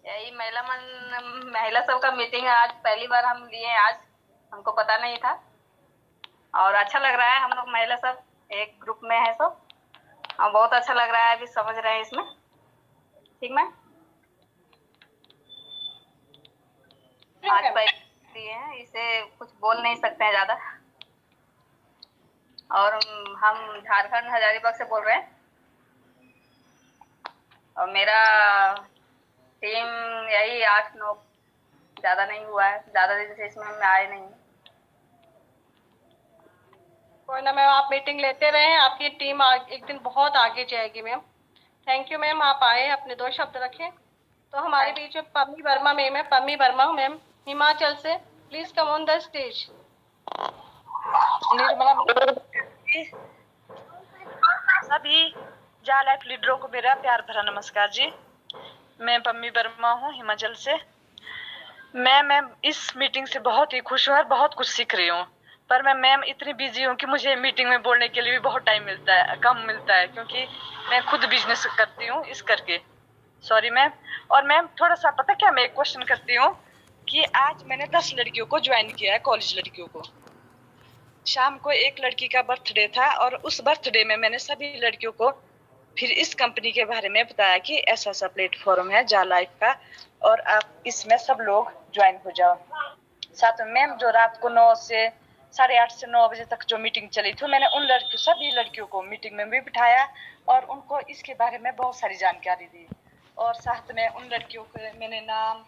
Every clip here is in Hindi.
यही महिला सब का मीटिंग आज पहली बार हम लिए। आज हमको पता नहीं था और अच्छा लग रहा है। हम लोग महिला सब एक ग्रुप में है सब और बहुत अच्छा लग रहा है। अभी समझ रहे हैं इसमें। ठीक मैम। आज पहले लिए हैं, इसे कुछ बोल नहीं सकते हैं ज्यादा। और हम झारखंड हजारीबाग से बोल रहे हैं और मेरा टीम यही 8-9, ज्यादा नहीं हुआ है। ज्यादा दिन से इसमें हम आए नहीं। कोई ना मैम, आप मीटिंग लेते रहे, आपकी टीम एक दिन बहुत आगे जाएगी मैम। थैंक यू मैम, आप आए, अपने 2 शब्द रखें। तो हमारे बीच में पम्मी वर्मा मैम है। पम्मी वर्मा मैम हिमाचल से, please come on the stage. Nirmala, सभी जा लाइफ लीडरों को मेरा प्यार भरा नमस्कार जी। मैं पम्मी वर्मा हूँ हिमाचल से। मैं इस मीटिंग से बहुत ही खुश हूँ और बहुत कुछ सीख रही हूँ। पर मैं मैम इतनी बिजी हूँ कि मुझे मीटिंग में बोलने के लिए भी बहुत टाइम कम मिलता है, क्योंकि मैं खुद बिजनेस करती हूँ इस करके। Sorry ma'am. और मैम थोड़ा सा पता क्या, मैं एक क्वेश्चन करती हूँ कि आज मैंने 10 लड़कियों को ज्वाइन किया है, कॉलेज लड़कियों को। शाम को एक लड़की का बर्थडे था और उस बर्थडे में मैंने सभी लड़कियों को फिर इस कंपनी के बारे में बताया कि ऐसा ऐसा प्लेटफॉर्म है जा लाइफ का और आप इसमें सब लोग ज्वाइन हो जाओ। साथ में मैम जो रात को 9 से 8:30 से 9 बजे तक जो मीटिंग चली थी, मैंने उन सभी लड़कियों को मीटिंग में भी बिठाया और उनको इसके बारे में बहुत सारी जानकारी दी। और साथ में उन लड़कियों के मैंने नाम,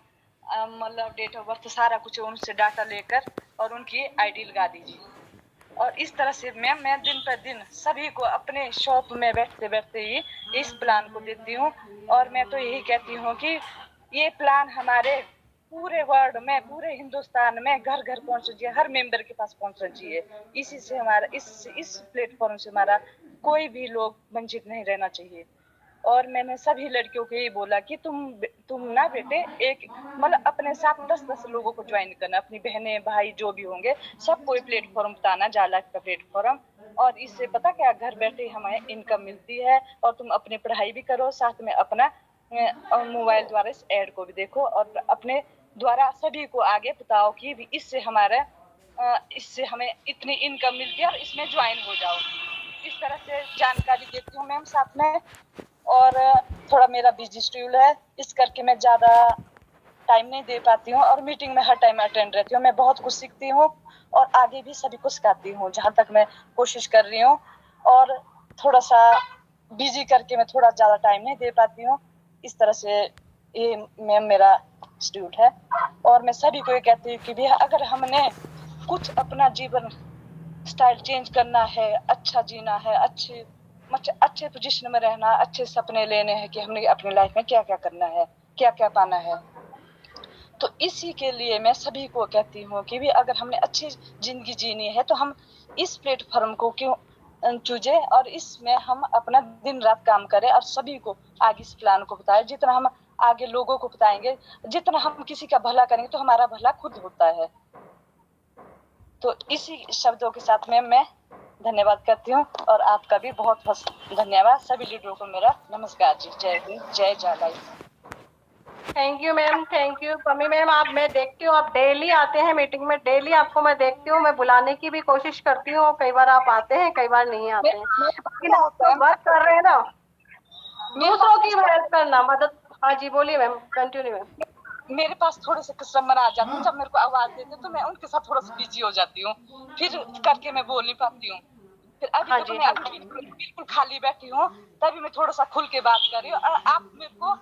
मतलब डेट ऑफ बर्थ, सारा कुछ उनसे डाटा लेकर और उनकी आईडी लगा दी। और इस तरह से मैम मैं दिन पर दिन सभी को अपने शॉप में बैठते बैठते ही इस प्लान को देती हूँ। और मैं तो यही कहती हूँ कि ये प्लान हमारे पूरे वर्ल्ड में, पूरे हिंदुस्तान में घर घर पहुंचना चाहिए, हर मेंबर के पास पहुंचना चाहिए। इसी से हमारा इस प्लेटफॉर्म से हमारा कोई भी लोग वंचित नहीं रहना चाहिए। और मैंने सभी लड़कियों को यही बोला कि तुम ना बेटे, एक मतलब अपने साथ 10-10 लोगों को ज्वाइन करना, अपनी बहनें भाई जो भी होंगे सबको ये प्लेटफॉर्म बताना, जा लाइफ का प्लेटफॉर्म। और इससे पता क्या, घर बैठे हमें इनकम मिलती है और तुम अपनी पढ़ाई भी करो, साथ में अपना मोबाइल द्वारा इस एड को भी देखो और अपने द्वारा सभी को आगे बताओ कि इससे हमें इतनी इनकम मिलती है और इसमें ज्वाइन हो जाओ। इस तरह से जानकारी देती हूँ मैम साथ में। और थोड़ा मेरा बिजी शेड्यूल है, इस करके मैं ज्यादा टाइम नहीं दे पाती हूँ और मीटिंग में हर टाइम अटेंड रहती हूँ। मैं बहुत कुछ सीखती हूँ और आगे भी सभी को सिखाती हूँ जहाँ तक मैं कोशिश कर रही हूँ। और थोड़ा सा बिजी करके मैं थोड़ा ज्यादा टाइम नहीं दे पाती हूँ। इस तरह से ये मैम मेरा शेड्यूल है। और मैं सभी को ये कहती हूँ कि भी अगर हमने कुछ अपना जीवन स्टाइल चेंज करना है, अच्छा जीना है, अच्छे पोजीशन में रहना, अच्छे सपने लेने हैं कि हमने अपनी लाइफ में क्या क्या करना है, क्या क्या पाना है, तो इसी के लिए मैं सभी को कहती हूँ कि भी अगर हमने अच्छी जिंदगी जीनी है तो हम इस प्लेटफॉर्म को क्यों चूजे और इसमें हम अपना दिन रात काम करें और सभी को आगे इस प्लान को बताएं। जितना हम आगे लोगों को बताएंगे, जितना हम किसी का भला करेंगे तो हमारा भला खुद होता है। तो इसी शब्दों के साथ में मैं धन्यवाद करती हूँ और आपका भी बहुत बहुत धन्यवाद। सभी लीडरों को मेरा नमस्कार जी। जय हिंद, जय जालाई। Thank you ma'am, thank you Pammi ma'am. मैं देखती हूँ आप डेली आते हैं मीटिंग में, डेली आपको मैं देखती हूँ, मैं बुलाने की भी कोशिश करती हूँ। कई बार आप आते हैं, कई बार नहीं आते हैं, लेकिन आप तो वर्क कर रहे हैं ना, दूसरों की हेल्प करना, मदद। हाँ जी बोलिए मैम, कंटिन्यू मैम। मेरे पास थोड़े से कस्टमर आ जाते हैं, जब मेरे को आवाज देते तो मैं उनके साथ थोड़ा सा बिजी हो जाती हूँ, फिर करके मैं बोल नहीं पाती हूँ। फिर अभी हाँ तो जी, मैं अभी बिल्कुल खाली बैठी हूँ, तभी मैं थोड़ा सा खुल के बात कर रही हूँ। आप मेरे को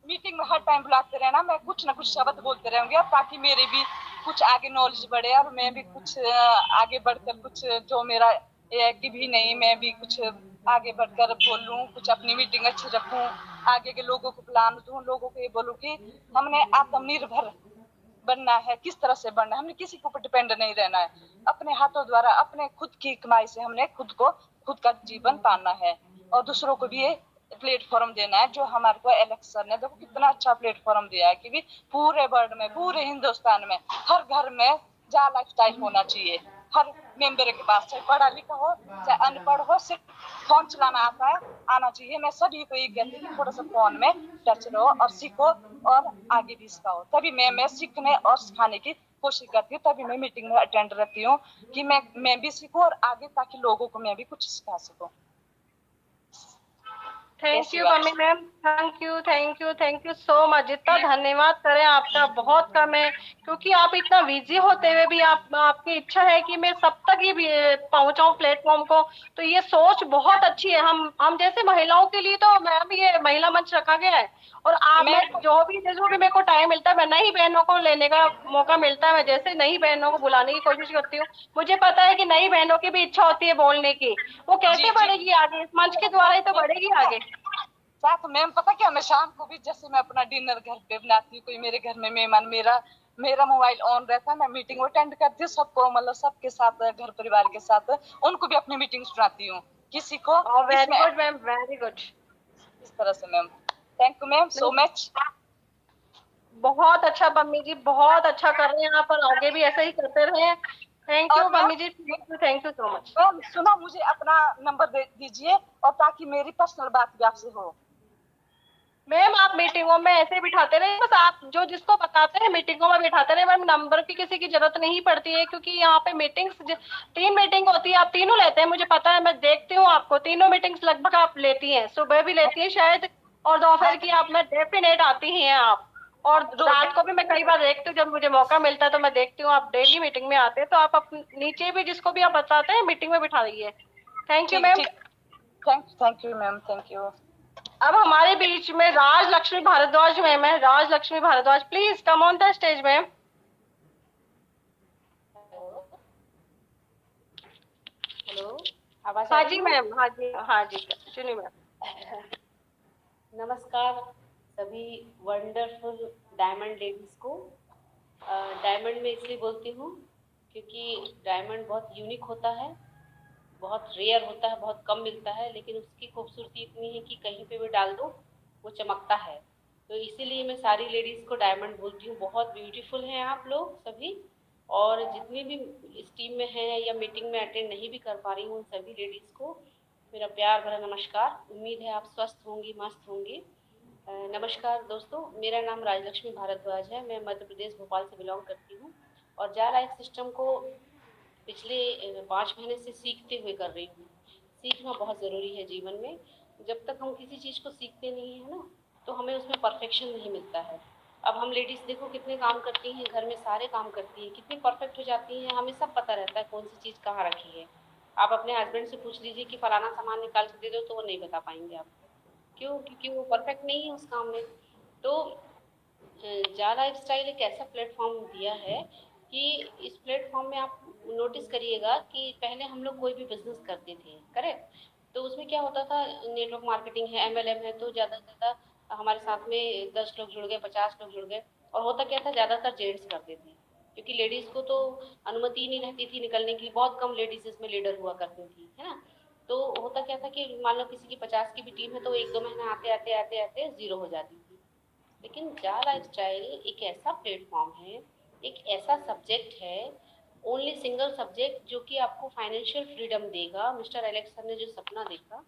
मीटिंग में हर टाइम बुलाते रहना, मैं कुछ ना कुछ शब्द बोलते रहूंगी और ताकि मेरे भी कुछ आगे नॉलेज बढ़े और मैं भी कुछ आगे बढ़कर कुछ जो मेरा एक्टिव ही नहीं, मैं भी कुछ आगे बढ़कर बोलूं, कुछ अपनी मीटिंग अच्छी रखूं, आगे के लोगों को प्लान दूं, लोगों को ये बोलूं कि हमने आत्मनिर्भर बनना है। किस तरह से बनना है, हमने किसी के ऊपर डिपेंड नहीं रहना है, अपने हाथों द्वारा अपने खुद की कमाई से हमने खुद का जीवन पाना है और दूसरों को भी ये प्लेटफॉर्म देना है। जो हमारे को इलेक्शन ने देखो कितना अच्छा प्लेटफॉर्म दिया है कि भी पूरे वर्ल्ड में, पूरे हिंदुस्तान में हर घर में जा लाइफस्टाइल होना चाहिए। हर मेंबर के पास, चाहे पढ़ा लिखा हो चाहे अनपढ़ हो, सिर्फ फोन चलाना आना चाहिए। मैं सभी को ये कहती हूँ कि थोड़ा सा फोन में टच रहो और सीखो और आगे भी सिखाओ। तभी मैं सीखने और सिखाने की कोशिश करती हूँ, तभी मैं मीटिंग में अटेंड रहती हूँ कि मैं भी सीखूं और आगे, ताकि लोगों को मैं भी कुछ सिखा सकूं। Thank you mummy ma'am, thank you so much. जितना धन्यवाद करें आपका बहुत कम है, क्योंकि आप इतना बिजी होते हुए भी आपकी इच्छा है कि मैं सब तक ही पहुंचाऊं प्लेटफॉर्म को। तो ये सोच बहुत अच्छी है। हम जैसे महिलाओं के लिए तो मैम ये महिला मंच रखा गया है। और आप मैं जो भी मेरे को टाइम मिलता है, मैं नई बहनों को लेने का मौका मिलता है, मैं जैसे नई बहनों को बुलाने की कोशिश करती हूँ। मुझे पता है कि नई बहनों की भी इच्छा होती है बोलने की। वो कैसे बढ़ेगी आगे? इस मंच के द्वारा ही तो बढ़ेगी आगे। साथ मैम पता क्या, मैं शाम को भी जैसे मैं अपना डिनर घर पे बनाती हूँ, कोई मेरे घर में मेहमान, मेरा मोबाइल ऑन रहता है, मैं मीटिंग अटेंड करती हूँ सबको, मतलब सबके साथ, घर परिवार के साथ उनको भी अपनी मीटिंग सुनाती हूँ किसी को। Very good ma'am, very good. इस तरह से ma'am, thank you ma'am so much. बहुत अच्छा मम्मी जी, बहुत अच्छा कर रहे हैं आप, और आगे भी ऐसा ही करते रहे। Thank you mummy ji, thank you so much. Ma'am सुनो, मुझे अपना नंबर दे दीजिए, और ताकि मेरी पर्सनल बात भी आपसे हो। मैम आप मीटिंगों में ऐसे बिठाते रहे, बस आप जो जिसको बताते हैं मीटिंगों में बिठाते रहे। मैम नंबर की किसी की जरूरत नहीं पड़ती है, क्योंकि यहाँ पे मीटिंग्स 3 मीटिंग होती है, आप तीनों लेते हैं, मुझे पता है, मैं देखती हूँ आपको। तीनों मीटिंग्स लगभग आप लेती हैं, सुबह भी लेती है शायद, और दोपहर की आप में डेफिनेट आती ही हैं आप। और रात को भी मैं कई बार देखती हूँ, जब मुझे मौका मिलता है तो मैं देखती हूँ आप डेली मीटिंग में आते हैं। तो आप नीचे भी जिसको भी आप बताते हैं मीटिंग में बिठा दीजिए। Thank you ma'am. Thank you ma'am, thank you. अब हमारे बीच में राज लक्ष्मी भारद्वाज मैम है। Raj Lakshmi Bhardwaj, please come on the stage ma'am. Hello, आवाज हाँ आ रही जी है? मैम, हाँ जी, हाँ जी, सुनिए मैम। नमस्कार सभी वंडरफुल डायमंड लेडीज को। डायमंड में इसलिए बोलती हूँ क्योंकि डायमंड बहुत यूनिक होता है, बहुत रेयर होता है, बहुत कम मिलता है, लेकिन उसकी खूबसूरती इतनी है कि कहीं पे भी डाल दो वो चमकता है। तो इसीलिए मैं सारी लेडीज़ को डायमंड बोलती हूँ। बहुत ब्यूटीफुल हैं आप लोग सभी, और जितने भी इस टीम में हैं या मीटिंग में अटेंड नहीं भी कर पा रही हूँ, उन सभी लेडीज़ को मेरा प्यार भरा नमस्कार। उम्मीद है आप स्वस्थ होंगी, मस्त होंगी। नमस्कार दोस्तों, मेरा नाम राजलक्ष्मी भारद्वाज है। मैं मध्य प्रदेश भोपाल से बिलोंग करती हूँ, और जा लाइफ सिस्टम को पिछले 5 महीने से सीखते हुए कर रही हूँ। सीखना बहुत ज़रूरी है जीवन में। जब तक हम किसी चीज़ को सीखते नहीं हैं ना, तो हमें उसमें परफेक्शन नहीं मिलता है। अब हम लेडीज़ देखो कितने काम करती हैं, घर में सारे काम करती हैं, कितनी परफेक्ट हो जाती हैं, हमें सब पता रहता है कौन सी चीज़ कहाँ रखी है। आप अपने हस्बैंड से पूछ लीजिए कि फलाना सामान निकाल के दे दो, तो वो नहीं बता पाएंगे आपको। क्यों? क्योंकि वो परफेक्ट नहीं है उस काम में। तो जा लाइफ स्टाइल एक ऐसा प्लेटफॉर्म दिया है कि इस प्लेटफॉर्म में आप नोटिस करिएगा कि पहले हम लोग कोई भी बिजनेस करते थे, करेक्ट? तो उसमें क्या होता था, नेटवर्क मार्केटिंग है, एमएलएम है, तो ज़्यादा से ज़्यादा हमारे साथ में 10 लोग जुड़ गए, 50 लोग जुड़ गए। और होता क्या था, ज़्यादातर जेंट्स करते थे, क्योंकि लेडीज़ को तो अनुमति ही नहीं रहती थी निकलने की। बहुत कम लेडीज़ इसमें लीडर हुआ करती थी, है ना? तो होता क्या था कि मान लो किसी की 50 की भी टीम है, तो 1-2 महीने आते आते आते आते ज़ीरो हो जाती थी। लेकिन जा लाइफ स्टाइल एक ऐसा प्लेटफॉर्म है, एक ऐसा सब्जेक्ट है, ओनली सिंगल सब्जेक्ट, जो कि आपको फाइनेंशियल फ्रीडम देगा। मिस्टर एलेक्स सर ने जो सपना देखा,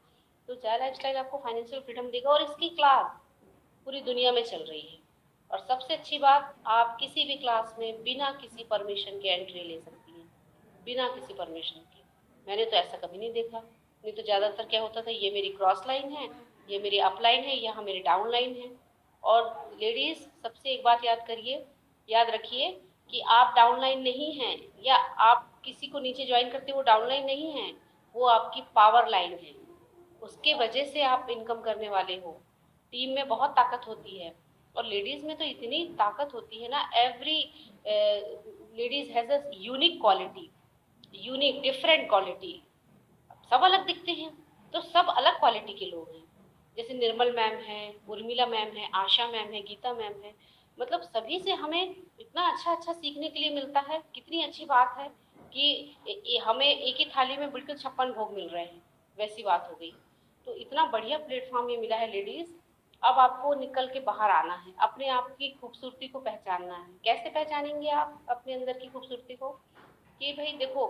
तो जा लाइफ स्टाइल आपको फाइनेंशियल फ्रीडम देगा, और इसकी क्लास पूरी दुनिया में चल रही है। और सबसे अच्छी बात, आप किसी भी क्लास में बिना किसी परमिशन के एंट्री ले सकती हैं, बिना किसी परमिशन के। मैंने तो ऐसा कभी नहीं देखा। नहीं तो ज़्यादातर क्या होता था, ये मेरी क्रॉस लाइन है, ये मेरी अप लाइन है, यहाँ मेरी डाउन लाइन है। और लेडीज़ सबसे एक बात याद करिए, याद रखिए कि आप डाउन लाइन नहीं हैं, या आप किसी को नीचे ज्वाइन करते वो डाउन लाइन नहीं है, वो आपकी पावर लाइन है। उसके वजह से आप इनकम करने वाले हो। टीम में बहुत ताकत होती है, और लेडीज़ में तो इतनी ताकत होती है ना। Every ladies has a unique quality, unique different quality. सब अलग दिखते हैं, तो सब अलग क्वालिटी के लोग हैं। जैसे निर्मल मैम है, उर्मिला मैम है, आशा मैम है, गीता मैम है। मतलब सभी से हमें इतना अच्छा अच्छा सीखने के लिए मिलता है। कितनी अच्छी बात है कि हमें एक ही थाली में बिल्कुल 56 भोग मिल रहे हैं, वैसी बात हो गई। तो इतना बढ़िया प्लेटफॉर्म ये मिला है लेडीज़। अब आपको निकल के बाहर आना है, अपने आप की खूबसूरती को पहचानना है। कैसे पहचानेंगे आप अपने अंदर की खूबसूरती को? कि भाई देखो,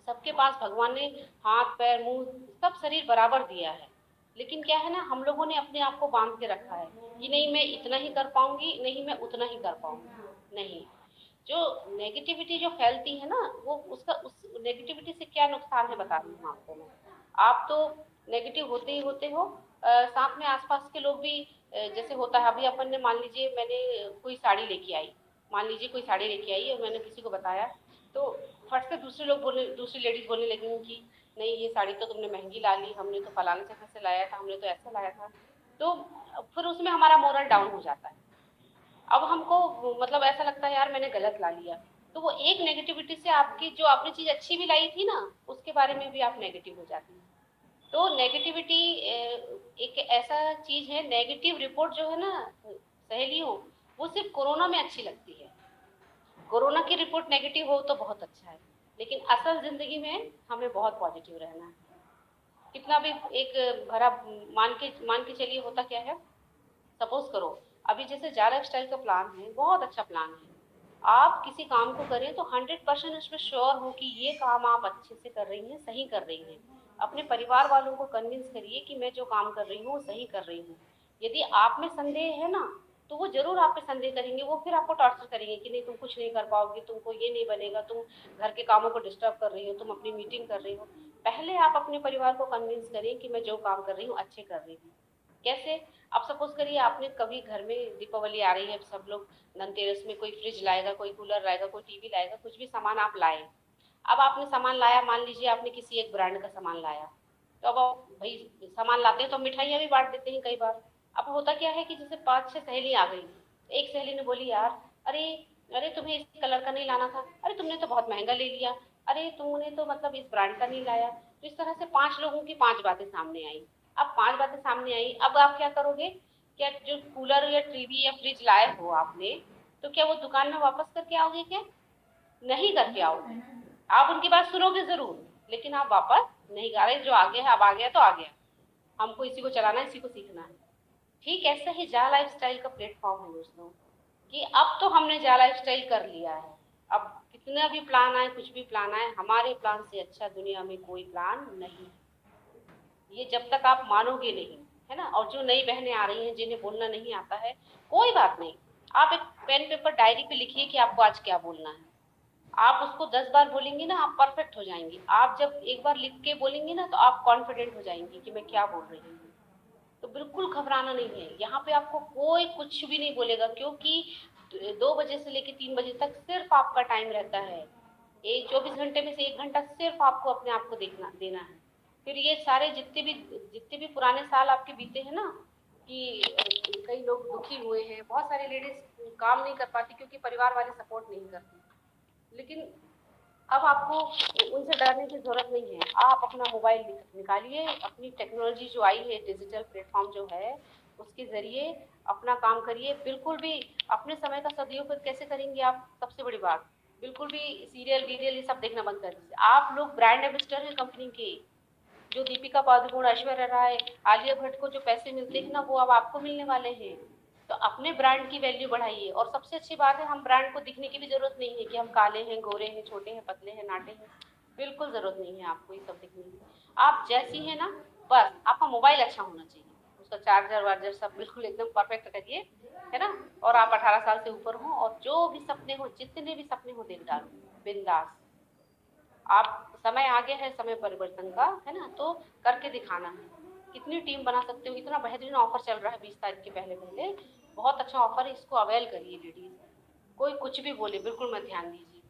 सबके पास भगवान ने हाथ पैर मुंह सब शरीर बराबर दिया है, लेकिन क्या है ना, हम लोगों ने अपने आप को बांध के रखा है कि नहीं मैं इतना ही कर पाऊंगी, नहीं मैं उतना ही कर पाऊंगी। नहीं, जो नेगेटिविटी जो फैलती है ना, वो उसका उस नेगेटिविटी से क्या नुकसान है बता रही हूँ आपको मैं। आप तो नेगेटिव होते ही होते हो, साथ में आसपास के लोग भी जैसे होता है, अभी अपन ने मान लीजिए मैंने कोई साड़ी लेके आई, मान लीजिए कोई साड़ी लेके आई और मैंने किसी को बताया, तो फट से दूसरे लोग बोले, दूसरी लेडीज बोलने लगेंगी कि नहीं ये साड़ी तो तुमने महंगी ला ली, हमने तो फलाने जगह से लाया था, हमने तो ऐसा लाया था। तो फिर उसमें हमारा मोरल डाउन हो जाता है। अब हमको मतलब ऐसा लगता है यार मैंने गलत ला लिया, तो वो एक नेगेटिविटी से आपकी जो आपने चीज अच्छी भी लाई थी ना, उसके बारे में भी आप नेगेटिव हो जाती हैं। तो नेगेटिविटी एक ऐसा चीज है, नेगेटिव रिपोर्ट जो है ना सहेलियों, वो सिर्फ कोरोना में अच्छी लगती है। कोरोना की रिपोर्ट नेगेटिव हो तो बहुत अच्छा है, लेकिन असल जिंदगी में हमें बहुत पॉजिटिव रहना है। कितना भी एक भरा मान के चलिए, होता क्या है, सपोज करो अभी जैसे जा लाइफ स्टाइल का प्लान है, बहुत अच्छा प्लान है। आप किसी काम को करें तो 100% उसमें श्योर हो कि ये काम आप अच्छे से कर रही हैं, सही कर रही हैं। अपने परिवार वालों को कन्विंस करिए कि मैं जो काम कर रही हूँ वो सही कर रही हूँ। यदि आप में संदेह है ना, तो वो जरूर आप पे संदेह करेंगे, वो फिर आपको टॉर्चर करेंगे कि नहीं तुम कुछ नहीं कर पाओगी, तुमको ये नहीं बनेगा, तुम घर के कामों को डिस्टर्ब कर रही हो, तुम अपनी मीटिंग कर रही हो। पहले आप अपने परिवार को कन्विंस करें कि मैं जो काम कर रही हूँ अच्छे कर रही हूँ। कैसे? अब सपोज करिए आपने कभी घर में दीपावली आ रही है, सब लोग धनतेरस में कोई फ्रिज लाएगा, कोई कूलर लाएगा, कोई टीवी लाएगा, कुछ भी सामान आप लाए। अब आपने सामान लाया, मान लीजिए आपने किसी एक ब्रांड का सामान लाया, तो अब भाई सामान लाते हैं तो मिठाइयाँ भी बांट देते हैं कई बार। अब होता क्या है कि जैसे 5-6 सहेली आ गई, एक सहेली ने बोली यार अरे अरे तुम्हें इस कलर का नहीं लाना था, अरे तुमने तो बहुत महंगा ले लिया, अरे तुमने तो मतलब इस ब्रांड का नहीं लाया। तो इस तरह से 5 लोगों की 5 बातें सामने आई। अब 5 बातें सामने आई, अब आप क्या करोगे? क्या जो कूलर या टीवी या फ्रिज लाए हो आपने, तो क्या वो दुकान में वापस करके आओगे? क्या नहीं करके आओगे। आप उनकी बात सुनोगे जरूर, लेकिन आप वापस नहीं गा रहे। जो आ गया है अब आ गया तो आ गया, हमको इसी को चलाना है, इसी को सीखना है। ठीक ऐसा ही जा लाइफ स्टाइल का प्लेटफॉर्म है दोस्तों, कि अब तो हमने जा लाइफ स्टाइल कर लिया है। अब कितना भी प्लान आए, कुछ भी प्लान आए, हमारे प्लान से अच्छा दुनिया में कोई प्लान नहीं है। ये जब तक आप मानोगे नहीं, है ना। और जो नई बहनें आ रही हैं जिन्हें बोलना नहीं आता है, कोई बात नहीं, आप एक पेन पेपर डायरी पे लिखिए कि आपको आज क्या बोलना है। आप उसको 10 बार बोलेंगी ना, आप परफेक्ट हो जाएंगी। आप जब एक बार लिख के बोलेंगी ना, तो आप कॉन्फिडेंट हो जाएंगी कि मैं क्या बोल रही हूँ। तो बिल्कुल घबराना नहीं है, यहाँ पे आपको कोई कुछ भी नहीं बोलेगा, क्योंकि 2 बजे से लेकर 3 बजे तक सिर्फ आपका टाइम रहता है। 24 घंटे में से 1 घंटा सिर्फ आपको अपने आप को देना है। फिर ये सारे जितने भी पुराने साल आपके बीते हैं ना, कि कई लोग दुखी हुए हैं, बहुत सारी लेडीज काम नहीं कर पाती क्योंकि परिवार वाले सपोर्ट नहीं करते। लेकिन अब आपको उनसे डरने की जरूरत नहीं है। आप अपना मोबाइल निकालिए, अपनी टेक्नोलॉजी जो आई है, डिजिटल प्लेटफॉर्म जो है, उसके जरिए अपना काम करिए। बिल्कुल भी अपने समय का सदुपयोग कैसे करेंगे आप, सबसे बड़ी बात, बिल्कुल भी सीरियल वीरियल ये सब देखना बंद कर दीजिए। आप लोग ब्रांड एम्बेसडर हैं कंपनी के। जो दीपिका पादुकोण, ऐश्वर्या राय, आलिया भट्ट को जो पैसे मिलते हैं ना, वो अब आपको मिलने वाले हैं। तो अपने ब्रांड की वैल्यू बढ़ाइए। और सबसे अच्छी बात है, हम ब्रांड को दिखने की भी जरूरत नहीं है कि हम काले हैं, गोरे हैं, छोटे हैं, पतले हैं, नाटे हैं। बिल्कुल जरूरत नहीं है आपको ये सब दिखने की। आप जैसी है ना, बस आपका मोबाइल अच्छा होना चाहिए, उसका चार्जर वार्जर सब बिल्कुल एकदम परफेक्ट करिए, है ना। और आप 18 साल से ऊपर हो, और जो भी सपने हो, जितने भी सपने हो, दिल डालो बिंदास। आप समय आ गया है, समय परिवर्तन का, है ना, तो करके दिखाना है। कितनी टीम बना सकते हो। इतना बेहतरीन ऑफर चल रहा है 20 तारीख के पहले पहले, बहुत अच्छा ऑफर है, इसको अवेल करिए लेडीज। कोई कुछ भी बोले, बिल्कुल मत ध्यान दीजिए।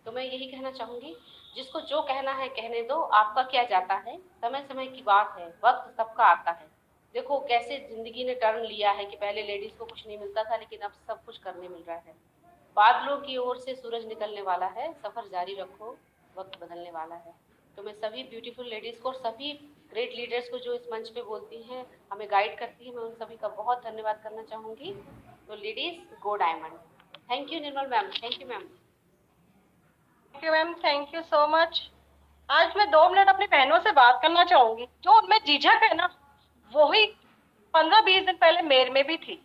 तो मैं यही कहना चाहूंगी, जिसको जो कहना है कहने दो, आपका क्या जाता है, समय समय की बात है, वक्त सबका आता है। देखो कैसे जिंदगी ने टर्न लिया है कि पहले लेडीज को कुछ नहीं मिलता था, लेकिन अब सब कुछ करने मिल रहा है। बादलों की ओर से सूरज निकलने वाला है, सफर जारी रखो, वक्त बदलने वाला है। तो मैं सभी ब्यूटीफुल लेडीज को और सभी ग्रेट लीडर्स को जो इस मंच पे बोलती हैं, हमें गाइड करती है, मैं उन सभी का बहुत धन्यवाद करना चाहूंगी। तो ladies go diamond. Thank you Nirmal ma'am, thank you ma'am. Thank you ma'am, thank you so much. आज मैं 2 मिनट अपनी बहनों से बात करना चाहूंगी। जो उनमें झिझक है ना, वही 15-20 दिन पहले मेरे में भी थी।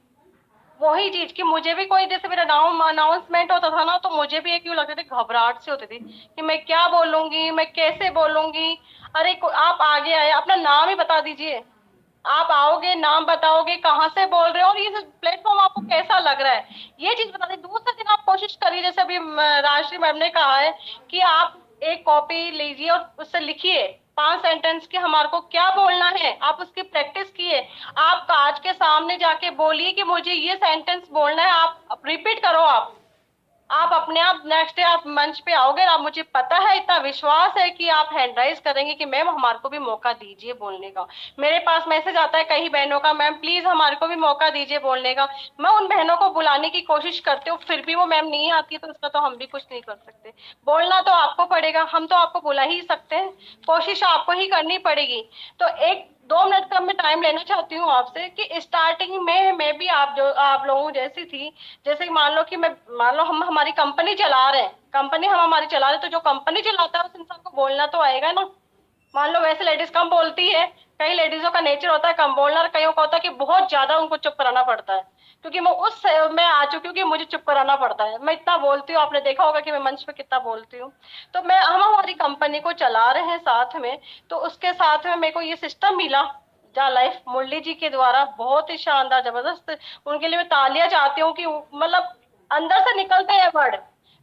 वही चीज कि मुझे भी कोई जैसे मेरा नाम अनाउंसमेंट होता था ना, तो मुझे भी एक यूं लगती थी, घबराहट सी होती थी कि मैं क्या बोलूंगी, मैं कैसे बोलूंगी। अरे आप आगे आए, अपना नाम ही बता दीजिए। आप आओगे, नाम बताओगे, कहाँ से बोल रहे हो और ये प्लेटफॉर्म आपको कैसा लग रहा है, ये चीज बता दीजिए। दूसरे दिन आप कोशिश करिए, जैसे अभी राजश्री मैम ने कहा है कि आप एक कॉपी लीजिए और उससे लिखिए 5 सेंटेंस के हमारे को क्या बोलना है, आप उसकी प्रैक्टिस किए। आप कांच के सामने जाके बोलिए कि मुझे ये सेंटेंस बोलना है, आप रिपीट करो। आप अपने आप नेक्स्ट डे आप मंच पे आओगे, आप मुझे पता है, इतना विश्वास है कि आप हैंड राइज करेंगे कि मैम हमारे को भी मौका दीजिए बोलने का। मेरे पास मैसेज आता है कई बहनों का, मैम प्लीज हमारे को भी मौका दीजिए बोलने का। मैं उन बहनों को बुलाने की कोशिश करती हूँ, फिर भी वो मैम नहीं आती है, तो उसका तो हम भी कुछ नहीं कर सकते। बोलना तो आपको पड़ेगा, हम तो आपको बुला ही सकते हैं, कोशिश आपको ही करनी पड़ेगी। तो एक 2 मिनट का मैं टाइम लेना चाहती हूँ आपसे कि स्टार्टिंग में मैं भी आप लोगों जैसी थी। जैसे कि मान लो हम हमारी कंपनी चला रहे हैं, कंपनी हम हमारी चला रहे हैं, तो जो कंपनी चलाता है उस इंसान को बोलना तो आएगा ना। मान लो वैसे लेडीज कम बोलती है, कई लेडीजों का नेचर होता है कम बोलना, और कईयों का होता है कि बहुत ज्यादा उनको चुप कराना पड़ता है। क्योंकि मैं आ चुकी हूँ कि मुझे चुप कराना पड़ता है, मैं इतना बोलती हूँ, आपने देखा होगा कि मैं मंच पे कितना बोलती हूँ। तो हम हमारी कंपनी को चला रहे हैं साथ में, तो उसके साथ में मेरे को ये सिस्टम मिला जा लाइफ मुरली जी के द्वारा, बहुत ही शानदार जबरदस्त। उनके लिए मैं तालियां चाहती हूँ कि मतलब अंदर से निकलते हैं वर्ड,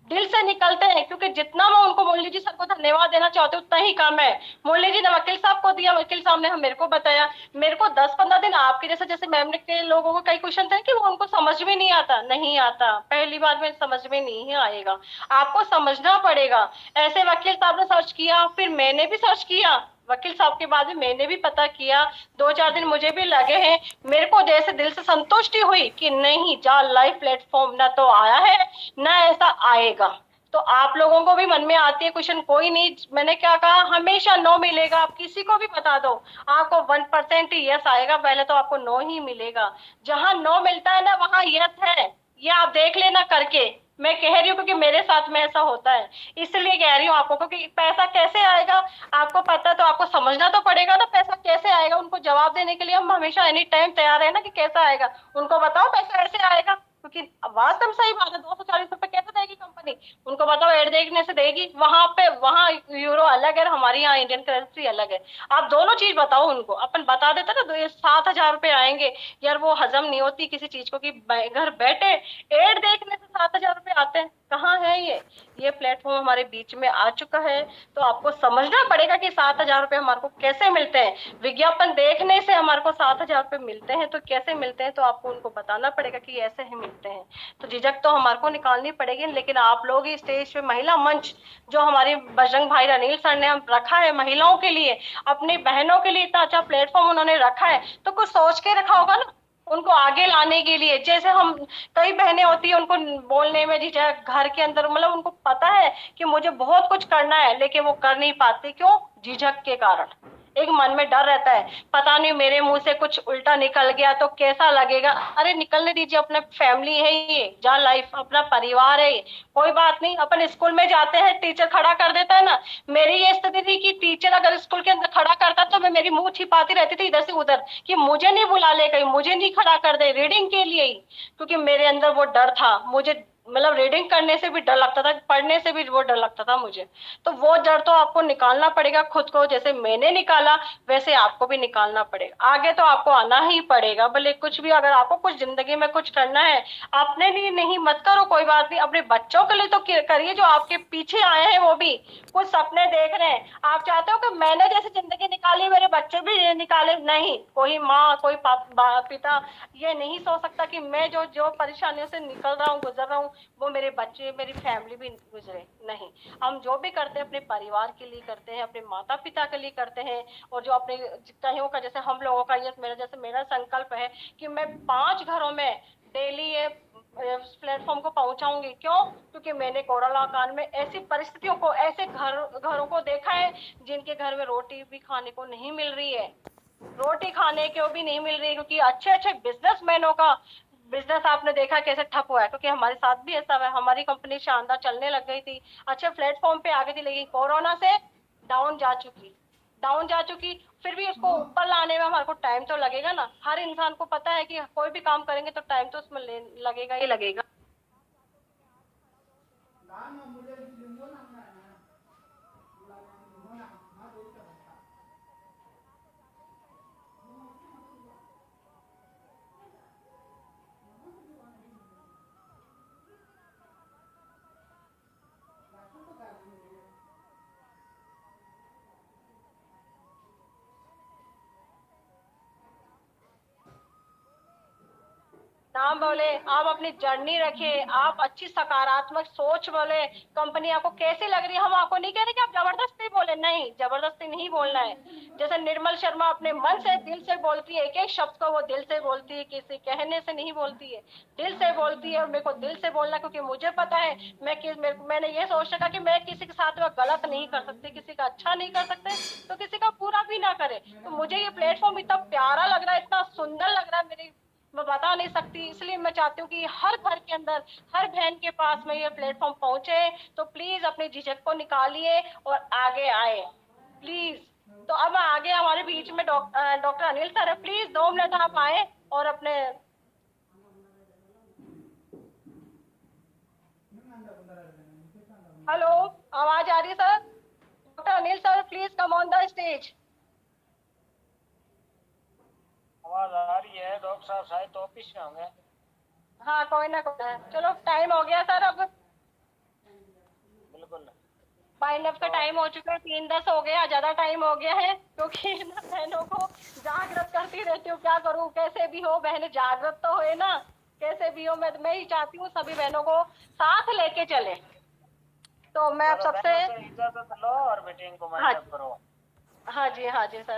दिल से निकलते हैं। क्योंकि जितना मैं उनको मुरली जी सर को धन्यवाद देना चाहती हूँ उतना ही कम है। मुरली जी ने वकील साहब को दिया, वकील साहब ने हम मेरे को बताया, मेरे को 10-15 दिन आपके जैसे जैसे मैम ने के लोगों को कई क्वेश्चन थे कि वो उनको समझ में नहीं आता, नहीं आता, पहली बार में समझ में नहीं आएगा, आपको समझना पड़ेगा। ऐसे वकील साहब ने सर्च किया, फिर मैंने भी सर्च किया, वकील साहब के बाद में मैंने भी पता किया, 2-4 दिन मुझे भी लगे हैं। मेरे को जैसे दिल से संतुष्टि हुई कि नहीं, जा लाइव प्लेटफॉर्म ना तो आया है ना ऐसा आएगा। तो आप लोगों को भी मन में आती है क्वेश्चन, कोई नहीं, मैंने क्या कहा, हमेशा नो मिलेगा, आप किसी को भी बता दो आपको 1% ही यस आएगा, पहले तो आपको नो ही मिलेगा। जहां नो मिलता है ना वहां यस है, ये आप देख लेना करके। मैं कह रही हूँ क्योंकि मेरे साथ में ऐसा होता है, इसलिए कह रही हूँ आपको। क्योंकि पैसा कैसे आएगा आपको पता है, तो आपको समझना तो पड़ेगा ना पैसा कैसे आएगा। उनको जवाब देने के लिए हम हमेशा एनी टाइम तैयार है ना कि कैसा आएगा, उनको बताओ पैसा ऐसे आएगा। क्योंकि वास्तव सही बात है, 240 रुपए कैसे देगी कंपनी, उनको बताओ एड देखने से देगी। वहां पे वहां यूरो अलग है, हमारी यहाँ इंडियन करेंसी अलग है। आप दोनों चीज बताओ उनको, अपन बता देते ना, 7,000 रुपए आएंगे यार, वो हजम नहीं होती किसी चीज को कि घर बैठे एड देखने से 7,000 रुपए आते हैं, कहाँ है ये प्लेटफॉर्म हमारे बीच में आ चुका है। तो आपको समझना पड़ेगा कि 7,000 रुपए हमारे को कैसे मिलते हैं, विज्ञापन देखने से हमारे को 7,000 रुपए मिलते हैं, तो कैसे मिलते हैं, तो आपको उनको बताना पड़ेगा कि ऐसे ही मिलते हैं। तो झिझक तो हमारे को निकालनी पड़ेगी, लेकिन आप लोग ही स्टेज पे महिला मंच जो हमारे बजरंग भाई अनिल सर ने हम रखा है महिलाओं के लिए, अपनी बहनों के लिए इतना अच्छा प्लेटफॉर्म उन्होंने रखा है, तो कुछ सोच के रखा होगा ना उनको आगे लाने के लिए। जैसे हम कई बहनें होती है उनको बोलने में झिझक, घर के अंदर मतलब उनको पता है कि मुझे बहुत कुछ करना है, लेकिन वो कर नहीं पाती, क्यों, झिझक के कारण। एक मन में डर रहता है, पता नहीं मेरे मुंह से कुछ उल्टा निकल गया तो कैसा लगेगा। अरे निकलने दीजिए, अपना फैमिली है ये, जहाँ लाइफ अपना परिवार है ये, कोई बात नहीं। अपन स्कूल में जाते हैं, टीचर खड़ा कर देता है ना, मेरी ये स्थिति थी कि टीचर अगर स्कूल के अंदर खड़ा करता तो मैं मेरी मुंह छिपाती रहती थी इधर से उधर कि मुझे नहीं बुला ले, कहीं मुझे नहीं खड़ा कर दे रीडिंग के लिए ही। क्योंकि मेरे अंदर वो डर था, मुझे मतलब रीडिंग करने से भी डर लगता था, पढ़ने से भी वो डर लगता था मुझे। तो वो डर तो आपको निकालना पड़ेगा खुद को, जैसे मैंने निकाला वैसे आपको भी निकालना पड़ेगा। आगे तो आपको आना ही पड़ेगा, भले कुछ भी, अगर आपको कुछ जिंदगी में कुछ करना है, अपने लिए नहीं मत करो, कोई बात नहीं, अपने बच्चों के लिए तो करिए, जो आपके पीछे आए हैं वो भी कुछ सपने देख रहे हैं। आप चाहते हो कि मैंने जैसे जिंदगी निकाली मेरे बच्चे भी निकाले, नहीं, कोई माँ कोई पिता ये नहीं सोच सकता कि मैं जो जो परेशानियों से निकल रहा हूँ, गुजर रहा हूँ, वो मेरे बच्चे मेरी फैमिली भी गुजरे। नहीं, हम जो भी करते हैं अपने परिवार के लिए करते हैं, अपने माता पिता के लिए करते हैं। और जो अपने कईयों का, जैसे हम लोगों का, ये मेरा संकल्प है कि मैं 5 घरों में डेली ये प्लेटफॉर्म को पहुंचाऊंगी। क्यों, क्योंकि मैंने कोरोना काल में ऐसी परिस्थितियों को, ऐसे घरों को देखा है जिनके घर में रोटी भी खाने को नहीं मिल रही है, रोटी खाने को भी नहीं मिल रही, क्योंकि अच्छे अच्छे बिजनेसमैनों का बिजनेस आपने देखा कैसे ठप हुआ है। क्योंकि हमारे साथ भी ऐसा है, हमारी कंपनी शानदार चलने लग गई थी, अच्छे प्लेटफॉर्म पे आ गई थी, लेकिन कोरोना से डाउन जा चुकी, डाउन जा चुकी, फिर भी उसको ऊपर लाने में हमारे को टाइम तो लगेगा ना। हर इंसान को पता है कि कोई भी काम करेंगे तो टाइम तो उसमें लगेगा ही लगेगा। नाम बोले, आप अपनी जर्नी रखिए, आप अच्छी सकारात्मक सोच बोले, कंपनी आपको कैसी लग रही है। हम आपको नहीं कह रहे कि आप जबरदस्ती बोले, नहीं, जबरदस्ती नहीं बोलना है। जैसे निर्मल शर्मा अपने मन से दिल से बोलती है, एक एक शब्द को वो दिल से बोलती है, किसी कहने से नहीं बोलती है, दिल से बोलती है। और मेरे को दिल से बोलना, क्योंकि मुझे पता है मैंने ये सोच रखा कि मैं किसी के साथ में गलत नहीं कर सकती, किसी का अच्छा नहीं कर सकते तो किसी का पूरा भी ना करे। तो मुझे ये प्लेटफॉर्म इतना प्यारा लग रहा है, इतना सुंदर लग रहा है, मैं बता नहीं सकती। इसलिए मैं चाहती हूँ कि हर घर के अंदर, हर बहन के पास में ये प्लेटफॉर्म पहुंचे। तो प्लीज अपनी झिझक को निकालिए और आगे आए प्लीज। तो अब आगे हमारे बीच में डॉक्टर अनिल सर है, प्लीज 2 मिनट आप आए और अपने। हेलो, आवाज आ रही है sir? Doctor Anil sir please come on the stage. आवाज आ रही है? डॉक्टर साहब शायद तो ऑफिस में होंगे। हाँ, कोई ना कोई ना, चलो टाइम हो गया सर। अब बिल्कुल फाइनल का टाइम हो चुका है, 3:10 हो गया, ज्यादा टाइम हो गया है, क्योंकि ना बहनों को जागृत करती रहती हूँ। क्या करूँ, कैसे भी हो बहनें जागृत तो होए ना, कैसे भी हो। मैं ही चाहती हूँ सभी बहनों को साथ लेके चले। तो मैं आप सबसे इजाजत लो और मीटिंग को हाँ वाइंड अप करो। हाँ जी सर।